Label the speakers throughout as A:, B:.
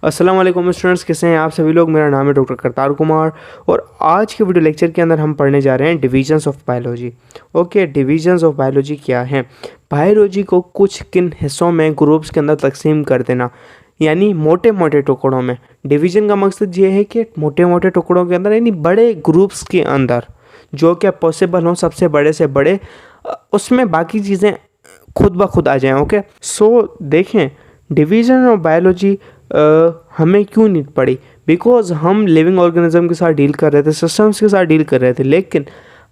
A: अस्सलाम वालेकुम स्टूडेंट्स, कैसे हैं आप सभी लोग। मेरा नाम है डॉक्टर करतार कुमार और आज के वीडियो लेक्चर के अंदर हम पढ़ने जा रहे हैं divisions of biology. Okay, divisions of biology क्या है? बायोलॉजी को कुछ किन हिस्सों में ग्रुप्स के अंदर तकसीम कर देना, यानी मोटे मोटे टुकड़ों में। डिवीज़न का मकसद ये है कि मोटे मोटे टुकड़ों के अंदर यानी बड़े ग्रुप्स के अंदर जो क्या पॉसिबल हो, सबसे बड़े से बड़े, उसमें बाकी चीज़ें खुद ब खुद आ जाएं। ओके, सो देखें डिवीज़न ऑफ बायोलॉजी हमें क्यों नीड पड़ी। बिकॉज हम लिविंग ऑर्गेनिज्म के साथ डील कर रहे थे, सिस्टम्स के साथ डील कर रहे थे, लेकिन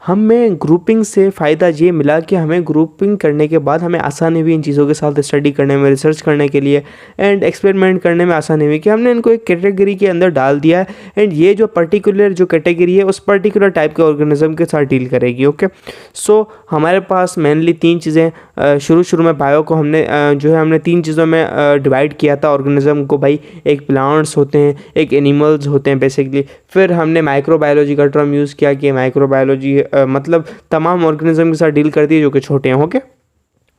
A: हमें ग्रुपिंग से फ़ायदा ये मिला कि हमें ग्रुपिंग करने के बाद हमें आसानी हुई इन चीज़ों के साथ स्टडी करने में, रिसर्च करने के लिए एंड एक्सपेरिमेंट करने में आसानी हुई कि हमने इनको एक कैटेगरी के अंदर डाल दिया है एंड ये जो पर्टिकुलर जो कैटेगरी है उस पर्टिकुलर टाइप के ऑर्गेनिज्म के साथ डील करेगी। ओके, सो हमारे पास मेनली तीन चीज़ें शुरू में बायो को हमने तीन चीज़ों में डिवाइड किया था ऑर्गेनिज्म को। भाई एक प्लांट्स होते हैं, एक एनिमल्स होते हैं बेसिकली। फिर हमने माइक्रोबायोलॉजी का टर्म यूज़ किया कि माइक्रोबायोलॉजी मतलब तमाम ऑर्गेनिज्म के साथ डील करती है जो कि छोटे हैं। ओके,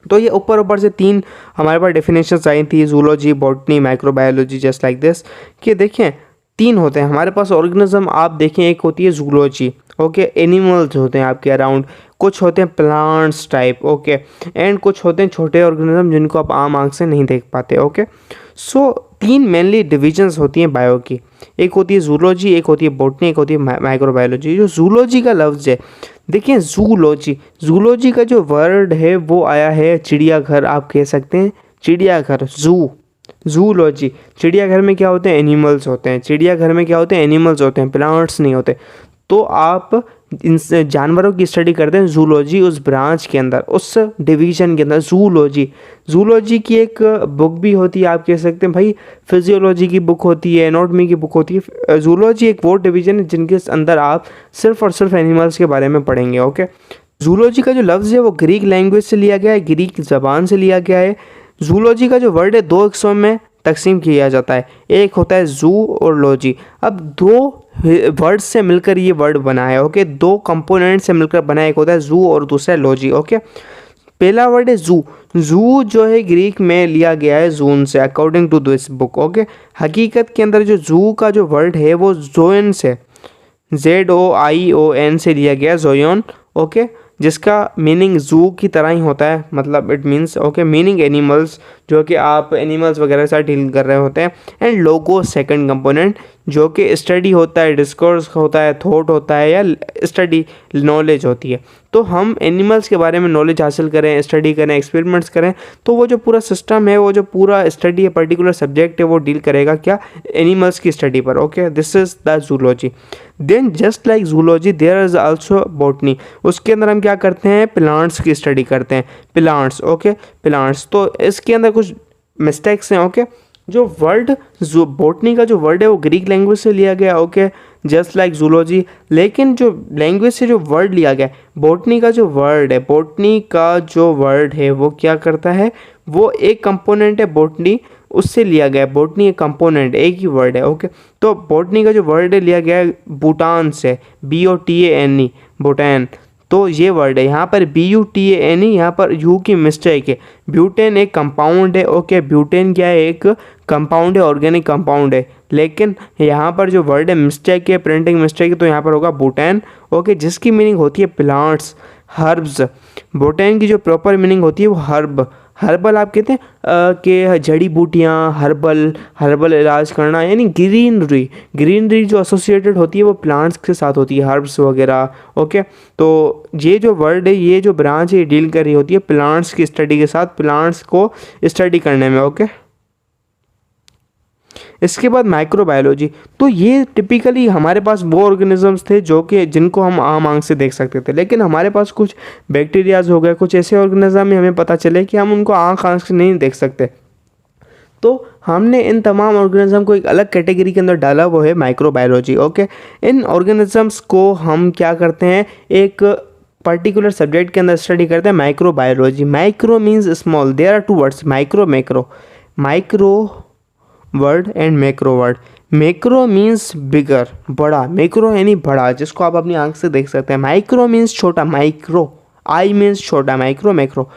A: तो ये ऊपर से तीन हमारे पास डेफिनेशंस आई थी, zoology, botany, microbiology, just like this. कि देखें तीन होते हैं हमारे पास ऑर्गेनिज्म। आप देखें, एक होती है जूलॉजी, ओके, एनिमल्स होते हैं आपके अराउंड, कुछ होते हैं प्लांट्स टाइप, ओके, एंड कुछ होते हैं छोटे ऑर्गेनिज्म जिनको आप आम आंख से नहीं देख पाते। ओके, सो तीन मेनली डिविजन्स होती हैं बायो की। एक होती है जूलॉजी, एक होती है बॉटनी, एक होती है माइक्रोबायोलॉजी। जो जूलॉजी का लफ्ज़ है, देखिए जूलॉजी का जो वर्ड है वो आया है चिड़ियाघर, आप कह सकते हैं चिड़ियाघर, जूलॉजी। चिड़ियाघर में क्या होते हैं? एनिमल्स होते हैं। चिड़ियाघर में क्या होते हैं? एनिमल्स होते हैं, प्लांट्स नहीं होते। तो आप इन जानवरों की स्टडी करते हैं जूलॉजी, उस ब्रांच के अंदर, उस डिवीजन के अंदर जूलॉजी की एक बुक भी होती है, आप कह सकते हैं भाई फिजियोलॉजी की बुक होती है, एनाटॉमी की बुक होती है। जूलॉजी एक वो डिवीजन है जिनके अंदर आप सिर्फ और सिर्फ एनिमल्स के बारे में पढ़ेंगे। ओके, जूलॉजी का जो लफ्ज़ है वो ग्रीक लैंग्वेज से लिया गया है, ग्रीक ज़बान से लिया गया है। जूलॉजी का जो वर्ड है दो हिस्सों में तकसीम किया जाता है, एक होता है जू और लॉजी। अब दो वर्ड से मिलकर ये वर्ड बना है। ओके, दो कंपोनेंट से मिलकर बना है, एक होता है जू और दूसरा है लॉजी। ओके, पहला वर्ड है जू जो है ग्रीक में लिया गया है जून से, according to this book. Okay, हकीकत के अंदर जो जू का जो वर्ड है वो जोयन से, ZOION से लिया गया, जोयन। ओके, जिसका मीनिंग जू की तरह ही होता है, मतलब it means okay meaning animals, जो कि आप एनिमल्स वगैरह के साथ डील कर रहे होते हैं। एंड लोगो सेकंड कंपोनेंट, जो कि स्टडी होता है, डिस्कोर्स होता है, थॉट होता है, या स्टडी नॉलेज होती है। तो हम एनिमल्स के बारे में नॉलेज हासिल करें, स्टडी करें, एक्सपेरिमेंट्स करें, तो वो जो पूरा सिस्टम है, वो जो पूरा स्टडी है, पर्टिकुलर सब्जेक्ट है, वो डील करेगा क्या? एनिमल्स की स्टडी पर। Okay, this is the zoology. Then just like zoology there is also botany. उसके अंदर हम क्या करते हैं? प्लांट्स की स्टडी करते हैं, प्लांट्स। Okay, plants. तो इसके अंदर कुछ मिस्टेक्स हैं। ओके, जो वर्ड बॉटनी का जो वर्ड है वो ग्रीक लैंग्वेज से लिया गया। Okay, just like zoology. लेकिन जो लैंग्वेज से जो वर्ड लिया गया, बॉटनी का जो वर्ड है वो क्या करता है? वो एक कंपोनेंट है बॉटनी, उससे लिया गया है। बॉटनी एक कंपोनेंट, एक ही वर्ड है। ओके, तो बॉटनी का जो वर्ड है लिया गया है भूटान से, BOTANE, भूटान। तो ये वर्ड है यहाँ पर BUTANE, यहाँ पर यू की मिस्टेक है। ब्यूटेन एक कंपाउंड है। ओके, ब्यूटेन क्या है? एक कंपाउंड है, ऑर्गेनिक कंपाउंड है। लेकिन यहाँ पर जो वर्ड है मिस्टेक है, प्रिंटिंग मिस्टेक है, तो यहाँ पर होगा भूटान। ओके, जिसकी मीनिंग होती है प्लांट्स, हर्ब्स। भूटान की जो प्रॉपर मीनिंग होती है वो हर्बल आप कहते हैं कि जड़ी बूटियाँ, हर्बल इलाज करना, यानी ग्रीनरी जो एसोसिएटेड होती है वो प्लांट्स के साथ होती है, हर्ब्स वगैरह। ओके, तो ये जो वर्ड है, ये जो ब्रांच है, डील कर रही होती है प्लांट्स की स्टडी के साथ, प्लांट्स को स्टडी करने में। ओके, इसके बाद माइक्रोबायोलॉजी। तो ये टिपिकली हमारे पास वो ऑर्गेनिजम्स थे जो कि जिनको हम आम आंख से देख सकते थे, लेकिन हमारे पास कुछ बैक्टीरियाज हो गए, कुछ ऐसे ऑर्गेनिज्म में हमें पता चले कि हम उनको आंख से नहीं देख सकते। तो हमने इन तमाम ऑर्गेनिज्म को एक अलग कैटेगरी के अंदर डाला, वो है माइक्रोबायोलॉजी। ओके, इन ऑर्गेनिजम्स को हम क्या करते हैं? एक पर्टिकुलर सब्जेक्ट के अंदर स्टडी करते हैं, microbiology. Micro means small, there are two words, micro word and macro word. Macro means bigger, बड़ा, मैक्रो यानी बड़ा, जिसको आप अपनी आंख से देख सकते हैं। माइक्रो मीन्स छोटा, माइक्रो, आई मीन्स छोटा, मैक्रो।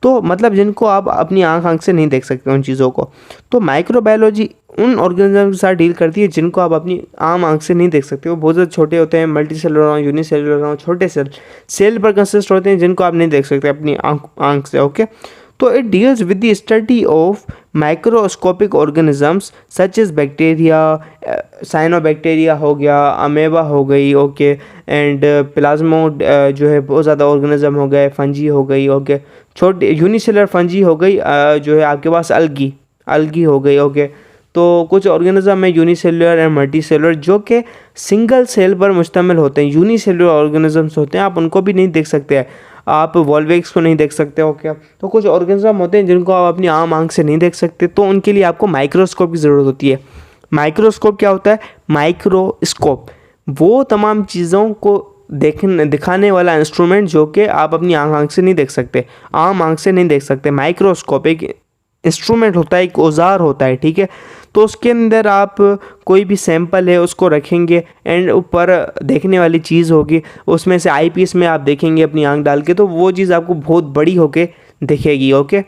A: तो मतलब जिनको आप अपनी आँख से नहीं देख सकते उन चीज़ों को। तो माइक्रोबायोलॉजी उन ऑर्गेनिज्म के साथ डील करती है जिनको आप अपनी आम आँख से नहीं देख सकते। वो बहुत ज़्यादा छोटे होते हैं, मल्टी सेलुलर हों, यूनिसेलुलर हों, छोटे सेल पर कंसिस्ट होते हैं जिनको आप नहीं देख सकते अपनी आँख से। ओके, तो it deals with the study of microscopic organisms such as bacteria, cyanobacteria हो गया, अमेबा हो गई, ओके, एंड प्लाज्मो जो है बहुत ज़्यादा ऑर्गेनिज्म हो गए, फंजी हो गई, ओके, छोटे यूनिसेलर फंजी हो गई, जो है आपके पास अलगी हो गई, ओके। तो कुछ ऑर्गेनिज्म है यूनिसेलुलर एंड मल्टी सेलुलर जो कि सिंगल सेल पर मुश्तमिल होते हैं। यूनिसेलुलर ऑर्गेनिजम्स होते हैं, आप उनको भी नहीं देख सकते हैं, आप वॉल्वेक्स को नहीं देख सकते हो क्या। तो कुछ ऑर्गेनिज्म होते हैं जिनको आप अपनी आम आँख से नहीं देख सकते, तो उनके लिए आपको माइक्रोस्कोप की ज़रूरत होती है। माइक्रोस्कोप क्या होता है? माइक्रोस्कोप वो तमाम चीज़ों को दिखाने वाला इंस्ट्रूमेंट जो कि आप अपनी आँख से नहीं देख सकते, आम आँख से नहीं देख सकते। माइक्रोस्कोप एक इंस्ट्रूमेंट होता है, एक औजार होता है, ठीक है। तो उसके अंदर आप कोई भी सैंपल है उसको रखेंगे एंड ऊपर देखने वाली चीज़ होगी, उसमें से आईपीस में आप देखेंगे अपनी आंख डाल के, तो वो चीज़ आपको बहुत बड़ी होके दिखेगी, okay,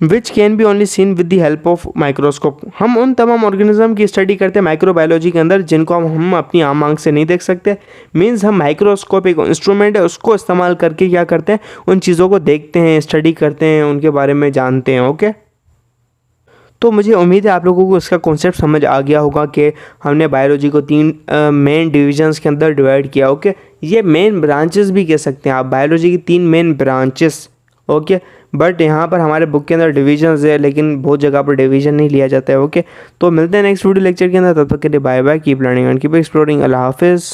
A: which can be only seen with the help of microscope. हम उन तमाम ऑर्गेनिज्म की स्टडी करते हैं माइक्रोबायोलॉजी के अंदर जिनको हम अपनी आम आँख से नहीं देख सकते। मीन्स हम माइक्रोस्कोप एक इंस्ट्रूमेंट है, उसको इस्तेमाल करके क्या करते हैं, उन चीज़ों को देखते हैं, स्टडी करते हैं, उनके बारे में जानते हैं, ओके। तो मुझे उम्मीद है आप लोगों को इसका कॉन्सेप्ट समझ आ गया होगा कि हमने बायोलॉजी को 3 मेन डिविजन्स के अंदर डिवाइड किया, ओके। ये मेन ब्रांचेस भी कह सकते हैं आप, बायोलॉजी की 3 मेन ब्रांचेस, ओके। बट यहाँ पर हमारे बुक के अंदर डिविजन्स है, लेकिन बहुत जगह पर डिवीजन नहीं लिया जाता है, ओके। तो मिलते हैं नेक्स्ट वीडियो लेक्चर के अंदर, तब तक के लिए bye bye, keep learning and keep exploring, अल्लाह हाफिज़।